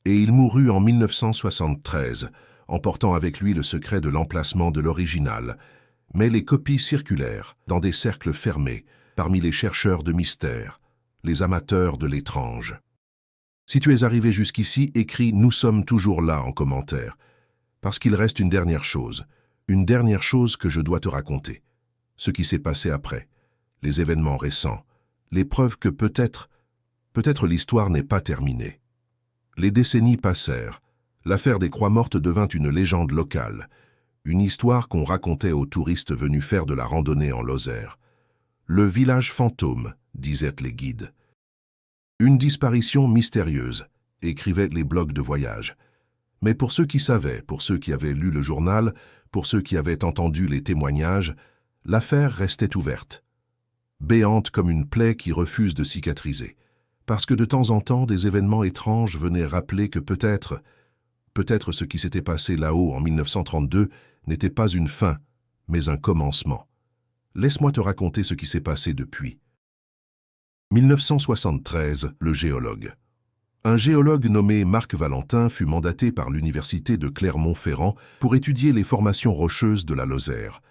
Et il mourut en 1973, emportant avec lui le secret de l'emplacement de l'original. Mais les copies circulèrent, dans des cercles fermés, parmi les chercheurs de mystère, les amateurs de l'étrange. Si tu es arrivé jusqu'ici, écris « Nous sommes toujours là » en commentaire, parce qu'il reste une dernière chose que je dois te raconter. Ce qui s'est passé après, les événements récents, les preuves que peut-être l'histoire n'est pas terminée. Les décennies passèrent, l'affaire des Croix-Mortes devint une légende locale, une histoire qu'on racontait aux touristes venus faire de la randonnée en Lozère. Le village fantôme, disaient les guides. Une disparition mystérieuse, écrivaient les blogs de voyage. Mais pour ceux qui savaient, pour ceux qui avaient lu le journal, pour ceux qui avaient entendu les témoignages, l'affaire restait ouverte, béante comme une plaie qui refuse de cicatriser, parce que de temps en temps, des événements étranges venaient rappeler que peut-être ce qui s'était passé là-haut en 1932 n'était pas une fin, mais un commencement. Laisse-moi te raconter ce qui s'est passé depuis. 1973, le géologue. Un géologue nommé Marc Valentin fut mandaté par l'université de Clermont-Ferrand pour étudier les formations rocheuses de la Lozère.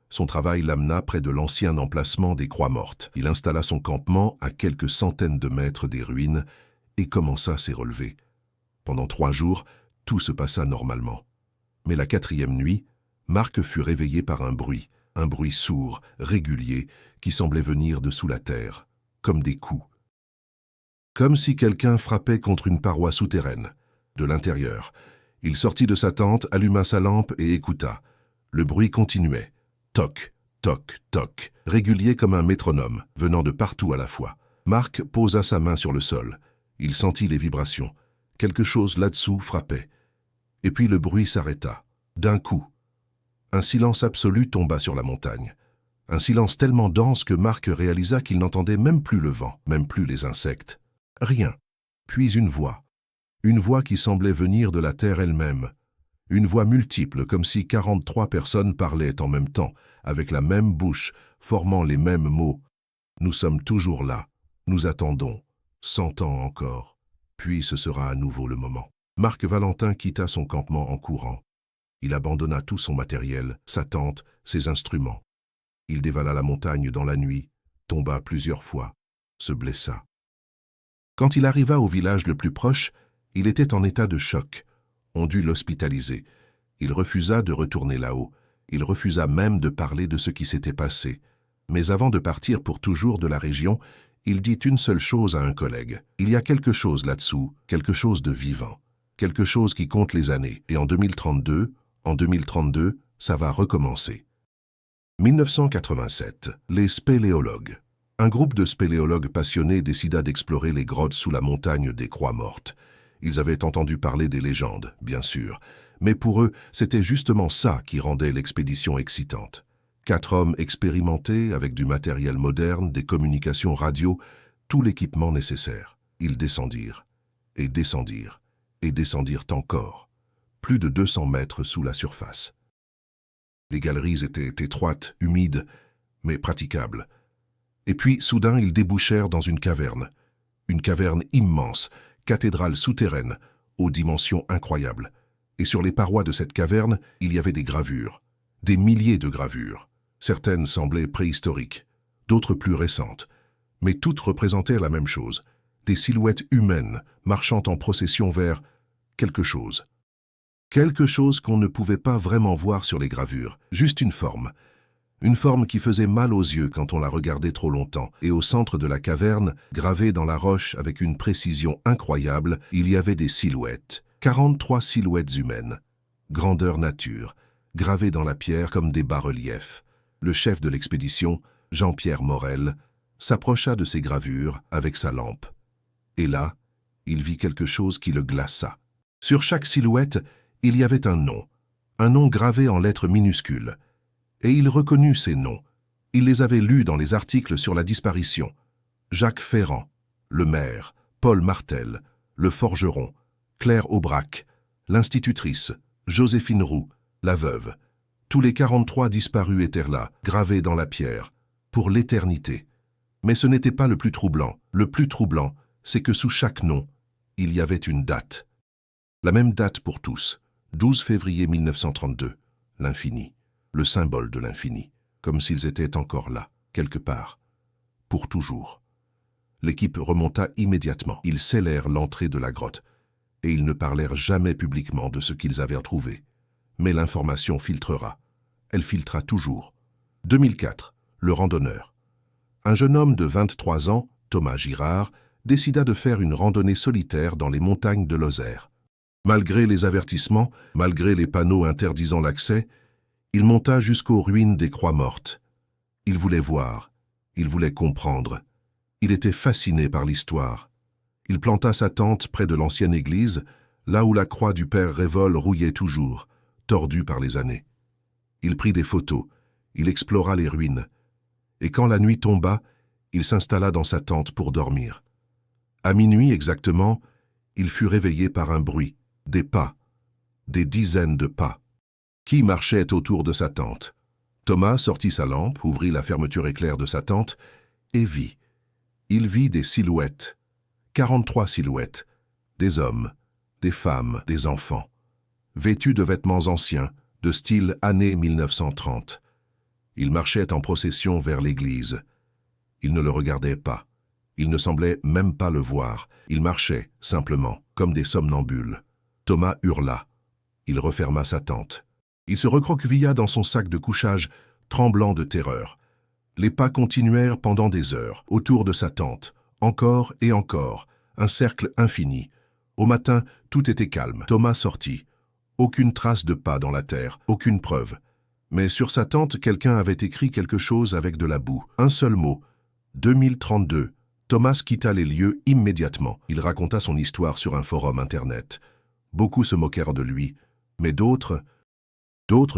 Son travail l'amena près de l'ancien emplacement des Croix-Mortes. Il installa son campement à quelques centaines de mètres des ruines et commença ses relevés. Pendant 3 jours, tout se passa normalement. Mais la 4e nuit, Marc fut réveillé par un bruit sourd, régulier, qui semblait venir de sous la terre, comme des coups. comme si quelqu'un frappait contre une paroi souterraine. De l'intérieur, il sortit de sa tente, alluma sa lampe et écouta. Le bruit continuait. Toc, toc, toc, régulier comme un métronome, venant de partout à la fois. Marc posa sa main sur le sol. Il sentit les vibrations. Quelque chose là-dessous frappait. Et puis le bruit s'arrêta. D'un coup, un silence absolu tomba sur la montagne. Un silence tellement dense que Marc réalisa qu'il n'entendait même plus le vent, même plus les insectes. Rien. Puis une voix qui semblait venir de la terre elle-même. Une voix multiple, comme si 43 personnes parlaient en même temps, avec la même bouche, formant les mêmes mots. Nous sommes toujours là. Nous attendons. 100 ans encore. Puis ce sera à nouveau le moment. Marc Valentin quitta son campement en courant. Il abandonna tout son matériel, sa tente, ses instruments. Il dévala la montagne dans la nuit, tomba plusieurs fois, se blessa. Quand il arriva au village le plus proche, il était en état de choc. On dut l'hospitaliser. Il refusa de retourner là-haut. Il refusa même de parler de ce qui s'était passé. Mais avant de partir pour toujours de la région, il dit une seule chose à un collègue. Il y a quelque chose là-dessous, quelque chose de vivant, quelque chose qui compte les années. Et en 2032, ça va recommencer. 1987, les spéléologues. Un groupe de spéléologues passionnés décida d'explorer les grottes sous la montagne des Croix Mortes. Ils avaient entendu parler des légendes, bien sûr, mais pour eux, c'était justement ça qui rendait l'expédition excitante. 4 hommes expérimentés, avec du matériel moderne, des communications radio, tout l'équipement nécessaire. Ils descendirent, et descendirent, et descendirent encore, plus de 200 mètres sous la surface. Les galeries étaient étroites, humides, mais praticables. Et puis, soudain, ils débouchèrent dans une caverne immense, cathédrale souterraine, aux dimensions incroyables. Et sur les parois de cette caverne, il y avait des gravures, des milliers de gravures. Certaines semblaient préhistoriques, d'autres plus récentes, mais toutes représentaient la même chose, des silhouettes humaines marchant en procession vers quelque chose. Quelque chose qu'on ne pouvait pas vraiment voir sur les gravures, juste une forme qui faisait mal aux yeux quand on la regardait trop longtemps, et au centre de la caverne, gravée dans la roche avec une précision incroyable, il y avait des silhouettes, 43 silhouettes humaines, grandeur nature, gravées dans la pierre comme des bas-reliefs. Le chef de l'expédition, Jean-Pierre Morel, s'approcha de ces gravures avec sa lampe. Et là, il vit quelque chose qui le glaça. Sur chaque silhouette, il y avait un nom gravé en lettres minuscules. Et il reconnut ces noms. Il les avait lus dans les articles sur la disparition. Jacques Ferrand, le maire, Paul Martel, le forgeron, Claire Aubrac, l'institutrice, Joséphine Roux, la veuve. Tous les 43 disparus étaient là, gravés dans la pierre, pour l'éternité. Mais ce n'était pas le plus troublant. Le plus troublant, c'est que sous chaque nom, il y avait une date. La même date pour tous, 12 février 1932, l'infini. Le symbole de l'infini, comme s'ils étaient encore là, quelque part, pour toujours. L'équipe remonta immédiatement. Ils scellèrent l'entrée de la grotte, et ils ne parlèrent jamais publiquement de ce qu'ils avaient trouvé. Mais l'information filtrera. Elle filtra toujours. 2004, le randonneur. Un jeune homme de 23 ans, Thomas Girard, décida de faire une randonnée solitaire dans les montagnes de Lozère. Malgré les avertissements, malgré les panneaux interdisant l'accès, il monta jusqu'aux ruines des Croix Mortes. Il voulait voir, il voulait comprendre. Il était fasciné par l'histoire. Il planta sa tente près de l'ancienne église, là où la croix du père Révol rouillait toujours, tordue par les années. Il prit des photos, il explora les ruines. Et quand la nuit tomba, il s'installa dans sa tente pour dormir. À minuit exactement, il fut réveillé par un bruit, des pas, des dizaines de pas. Qui marchait autour de sa tente? Thomas sortit sa lampe, ouvrit la fermeture éclair de sa tente et vit. Il vit des silhouettes, 43 silhouettes, des hommes, des femmes, des enfants, vêtus de vêtements anciens, de style année 1930. Ils marchaient en procession vers l'église. Ils ne le regardaient pas. Ils ne semblaient même pas le voir. Ils marchaient, simplement, comme des somnambules. Thomas hurla. Il referma sa tente. Il se recroquevilla dans son sac de couchage, tremblant de terreur. Les pas continuèrent pendant des heures, autour de sa tente, encore et encore, un cercle infini. Au matin, tout était calme. Thomas sortit. Aucune trace de pas dans la terre, aucune preuve. Mais sur sa tente, quelqu'un avait écrit quelque chose avec de la boue. Un seul mot. 2032. Thomas quitta les lieux immédiatement. Il raconta son histoire sur un forum internet. Beaucoup se moquèrent de lui, mais d'autres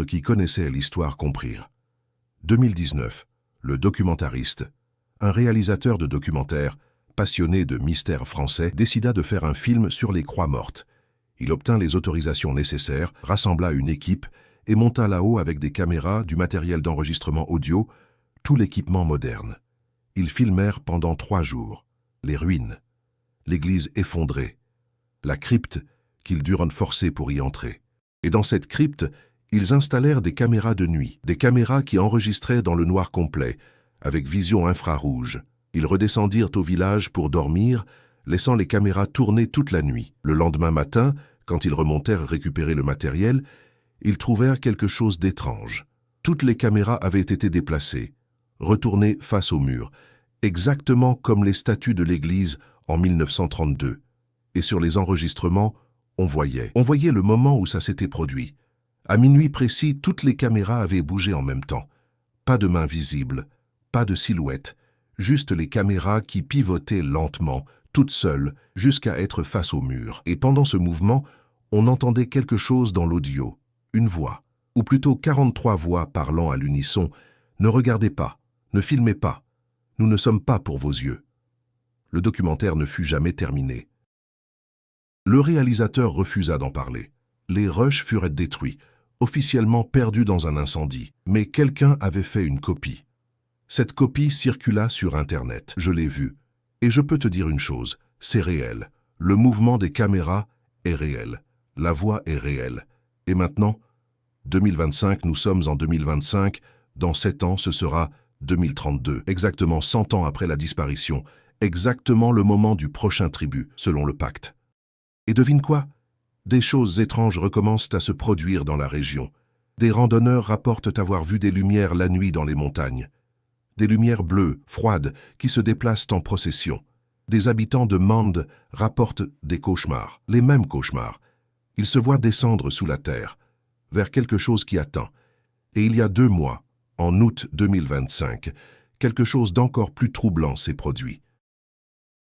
qui connaissaient l'histoire comprirent. 2019. Le documentariste, un réalisateur de documentaires, passionné de mystères français, décida de faire un film sur les croix mortes. Il obtint les autorisations nécessaires, rassembla une équipe et monta là-haut avec des caméras, du matériel d'enregistrement audio, tout l'équipement moderne. Ils filmèrent pendant 3 jours. Les ruines, l'église effondrée, la crypte qu'ils durent forcer pour y entrer. Et dans cette crypte, ils installèrent des caméras de nuit, des caméras qui enregistraient dans le noir complet, avec vision infrarouge. Ils redescendirent au village pour dormir, laissant les caméras tourner toute la nuit. Le lendemain matin, quand ils remontèrent récupérer le matériel, ils trouvèrent quelque chose d'étrange. Toutes les caméras avaient été déplacées, retournées face au mur, exactement comme les statues de l'église en 1932. Et sur les enregistrements, on voyait le moment où ça s'était produit. À minuit précis, toutes les caméras avaient bougé en même temps. Pas de main visible, pas de silhouette, juste les caméras qui pivotaient lentement, toutes seules, jusqu'à être face au mur. Et pendant ce mouvement, on entendait quelque chose dans l'audio, une voix, ou plutôt 43 voix parlant à l'unisson. Ne regardez pas, ne filmez pas, nous ne sommes pas pour vos yeux. Le documentaire ne fut jamais terminé. Le réalisateur refusa d'en parler. Les rushs furent détruits, officiellement perdus dans un incendie, mais quelqu'un avait fait une copie. Cette copie circula sur Internet, je l'ai vue. Et je peux te dire une chose, c'est réel. Le mouvement des caméras est réel. La voix est réelle. Et maintenant, 2025, nous sommes en 2025, dans 7 ans, ce sera 2032, exactement 100 ans après la disparition, exactement le moment du prochain tribut, selon le pacte. Et devine quoi? Des choses étranges recommencent à se produire dans la région. Des randonneurs rapportent avoir vu des lumières la nuit dans les montagnes. Des lumières bleues, froides, qui se déplacent en procession. Des habitants de Mende rapportent des cauchemars, les mêmes cauchemars. Ils se voient descendre sous la terre, vers quelque chose qui attend. Et il y a 2 mois, en août 2025, quelque chose d'encore plus troublant s'est produit.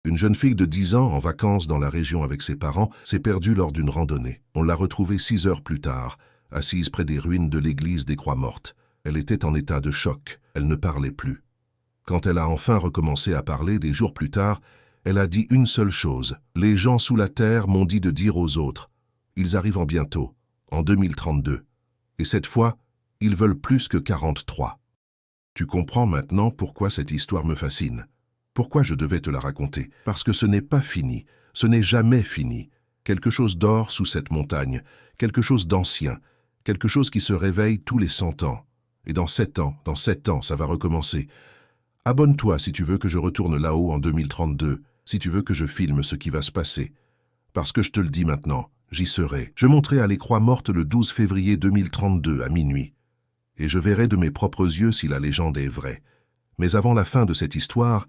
Une jeune fille de 10 ans, en vacances dans la région avec ses parents, s'est perdue lors d'une randonnée. On l'a retrouvée 6 heures plus tard, assise près des ruines de l'église des Croix Mortes. Elle était en état de choc, elle ne parlait plus. Quand elle a enfin recommencé à parler des jours plus tard, elle a dit une seule chose. Les gens sous la terre m'ont dit de dire aux autres. Ils arrivent bientôt, en 2032. Et cette fois, ils veulent plus que 43. Tu comprends maintenant pourquoi cette histoire me fascine. Pourquoi je devais te la raconter? Parce que ce n'est pas fini, ce n'est jamais fini. Quelque chose dort sous cette montagne, quelque chose d'ancien, quelque chose qui se réveille tous les 100 ans. Et dans 7 ans, ça va recommencer. Abonne-toi si tu veux que je retourne là-haut en 2032, si tu veux que je filme ce qui va se passer. Parce que je te le dis maintenant, j'y serai. Je monterai à les Croix Mortes le 12 février 2032 à minuit. Et je verrai de mes propres yeux si la légende est vraie. Mais avant la fin de cette histoire,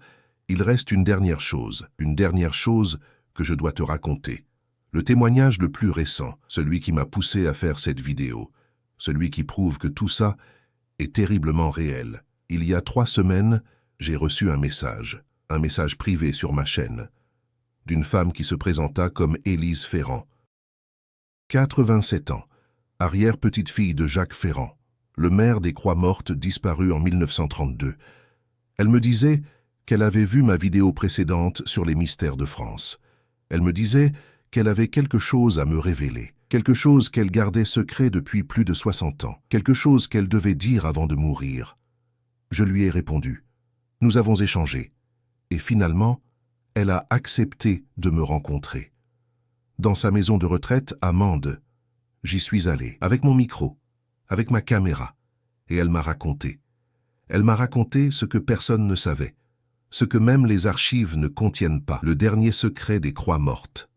il reste une dernière chose que je dois te raconter. Le témoignage le plus récent, celui qui m'a poussé à faire cette vidéo, celui qui prouve que tout ça est terriblement réel. Il y a 3 semaines, j'ai reçu un message privé sur ma chaîne, d'une femme qui se présenta comme Élise Ferrand. 87 ans, arrière-petite-fille de Jacques Ferrand, le maire des Croix Mortes disparu en 1932. Elle me disait qu'elle avait vu ma vidéo précédente sur les mystères de France. Elle me disait qu'elle avait quelque chose à me révéler, quelque chose qu'elle gardait secret depuis plus de 60 ans, quelque chose qu'elle devait dire avant de mourir. Je lui ai répondu. Nous avons échangé. Et finalement, elle a accepté de me rencontrer. Dans sa maison de retraite à Mende, j'y suis allé, avec mon micro, avec ma caméra, et elle m'a raconté. Elle m'a raconté ce que personne ne savait, ce que même les archives ne contiennent pas, le dernier secret des Croix Mortes.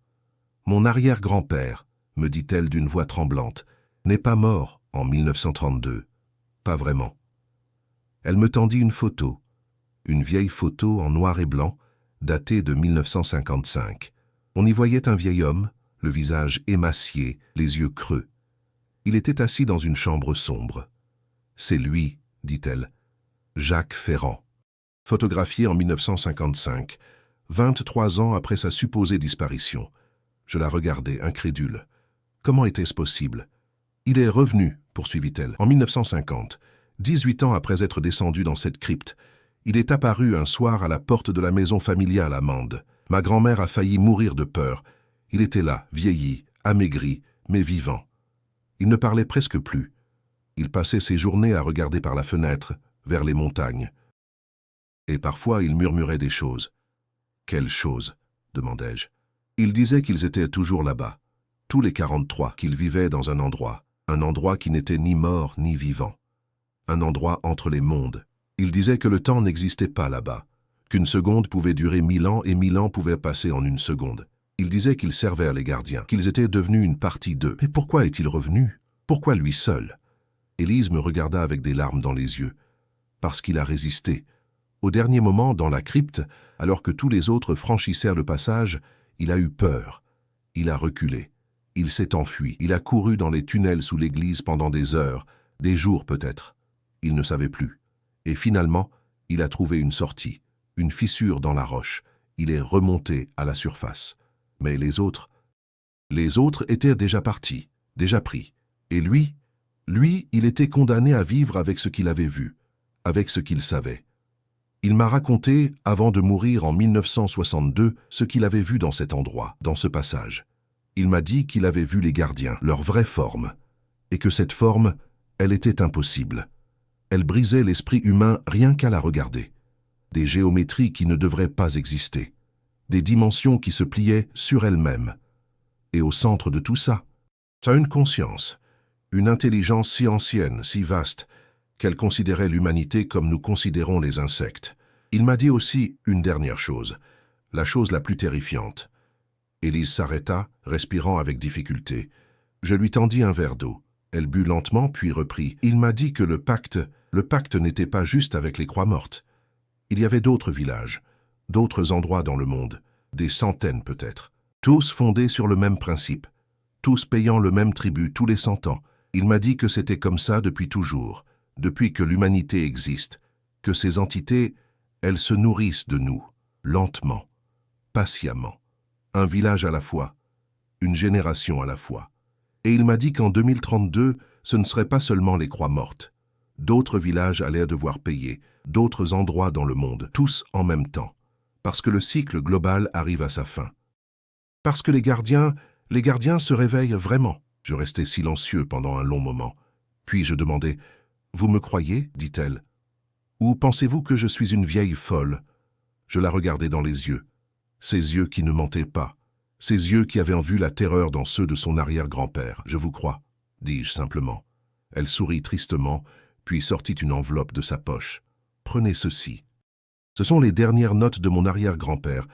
Mon arrière-grand-père, me dit-elle d'une voix tremblante, n'est pas mort en 1932. Pas vraiment. Elle me tendit une photo, une vieille photo en noir et blanc, datée de 1955. On y voyait un vieil homme, le visage émacié, les yeux creux. Il était assis dans une chambre sombre. « C'est lui, dit-elle. Jacques Ferrand. » Photographié en 1955, 23 ans après sa supposée disparition. Je la regardais, incrédule. Comment était-ce possible? Il est revenu, poursuivit-elle, en 1950, 18 ans après être descendu dans cette crypte. Il est apparu un soir à la porte de la maison familiale à Mende. Ma grand-mère a failli mourir de peur. Il était là, vieilli, amaigri, mais vivant. Il ne parlait presque plus. Il passait ses journées à regarder par la fenêtre, vers les montagnes. Et parfois il murmurait des choses. « Quelles choses ?» demandai-je. Il disait qu'ils étaient toujours là-bas, tous les 43, qu'ils vivaient dans un endroit qui n'était ni mort ni vivant. Un endroit entre les mondes. Il disait que le temps n'existait pas là-bas, qu'une seconde pouvait durer 1000 ans et 1000 ans pouvaient passer en une seconde. Il disait qu'ils servaient les gardiens, qu'ils étaient devenus une partie d'eux. Mais pourquoi est-il revenu? Pourquoi lui seul? Élise me regarda avec des larmes dans les yeux. Parce qu'il a résisté. Au dernier moment, dans la crypte, alors que tous les autres franchissèrent le passage, il a eu peur. Il a reculé. Il s'est enfui. Il a couru dans les tunnels sous l'église pendant des heures, des jours peut-être. Il ne savait plus. Et finalement, il a trouvé une sortie, une fissure dans la roche. Il est remonté à la surface. Mais les autres étaient déjà partis, déjà pris. Et lui, il était condamné à vivre avec ce qu'il avait vu, avec ce qu'il savait. Il m'a raconté, avant de mourir en 1962, ce qu'il avait vu dans cet endroit, dans ce passage. Il m'a dit qu'il avait vu les gardiens, leur vraie forme, et que cette forme, elle était impossible. Elle brisait l'esprit humain rien qu'à la regarder. Des géométries qui ne devraient pas exister. Des dimensions qui se pliaient sur elles-mêmes. Et au centre de tout ça, t'as une conscience, une intelligence si ancienne, si vaste, qu'elle considérait l'humanité comme nous considérons les insectes. Il m'a dit aussi une dernière chose, la chose la plus terrifiante. Élise s'arrêta, respirant avec difficulté. Je lui tendis un verre d'eau. Elle but lentement, puis reprit. Il m'a dit que le pacte n'était pas juste avec les Croix-Mortes. Il y avait d'autres villages, d'autres endroits dans le monde, des centaines peut-être, tous fondés sur le même principe, tous payant le même tribut tous les 100 ans. Il m'a dit que c'était comme ça depuis toujours, depuis que l'humanité existe, que ces entités, elles se nourrissent de nous, lentement, patiemment, un village à la fois, une génération à la fois. Et il m'a dit qu'en 2032, ce ne serait pas seulement les Croix-Mortes. D'autres villages allaient devoir payer, d'autres endroits dans le monde, tous en même temps, parce que le cycle global arrive à sa fin. Parce que les gardiens se réveillent vraiment. Je restai silencieux pendant un long moment. Puis je demandai, « Vous me croyez ?» dit-elle. « Ou pensez-vous que je suis une vieille folle ?» Je la regardai dans les yeux, ces yeux qui ne mentaient pas, ces yeux qui avaient en vue la terreur dans ceux de son arrière-grand-père. « Je vous crois, » dis-je simplement. Elle sourit tristement, puis sortit une enveloppe de sa poche. « Prenez ceci. Ce sont les dernières notes de mon arrière-grand-père.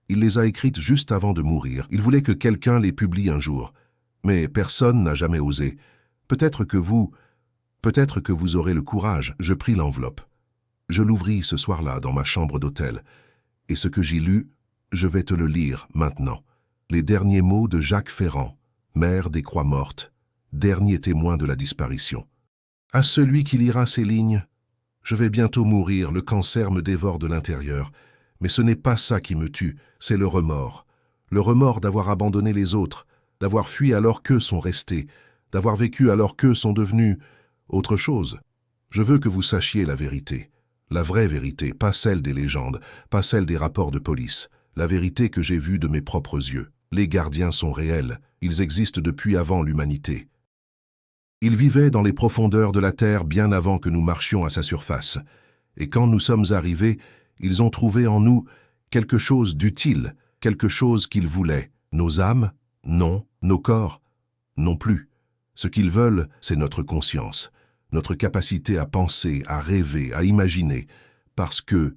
Il les a écrites juste avant de mourir. Il voulait que quelqu'un les publie un jour. Mais personne n'a jamais osé. Peut-être que vous aurez le courage. » Je pris l'enveloppe. Je l'ouvris ce soir-là dans ma chambre d'hôtel. Et ce que j'y lus, je vais te le lire maintenant. Les derniers mots de Jacques Ferrand, maire des Croix-Mortes, dernier témoin de la disparition. À celui qui lira ces lignes, je vais bientôt mourir, le cancer me dévore de l'intérieur. Mais ce n'est pas ça qui me tue, c'est le remords. Le remords d'avoir abandonné les autres, d'avoir fui alors qu'eux sont restés, d'avoir vécu alors qu'eux sont devenus autre chose. Je veux que vous sachiez la vérité. La vraie vérité, pas celle des légendes, pas celle des rapports de police. La vérité que j'ai vue de mes propres yeux. Les gardiens sont réels, ils existent depuis avant l'humanité. Ils vivaient dans les profondeurs de la terre bien avant que nous marchions à sa surface. Et quand nous sommes arrivés, ils ont trouvé en nous quelque chose d'utile, quelque chose qu'ils voulaient. Nos âmes? Non. Nos corps? Non plus. Ce qu'ils veulent, c'est notre conscience, notre capacité à penser, à rêver, à imaginer, parce que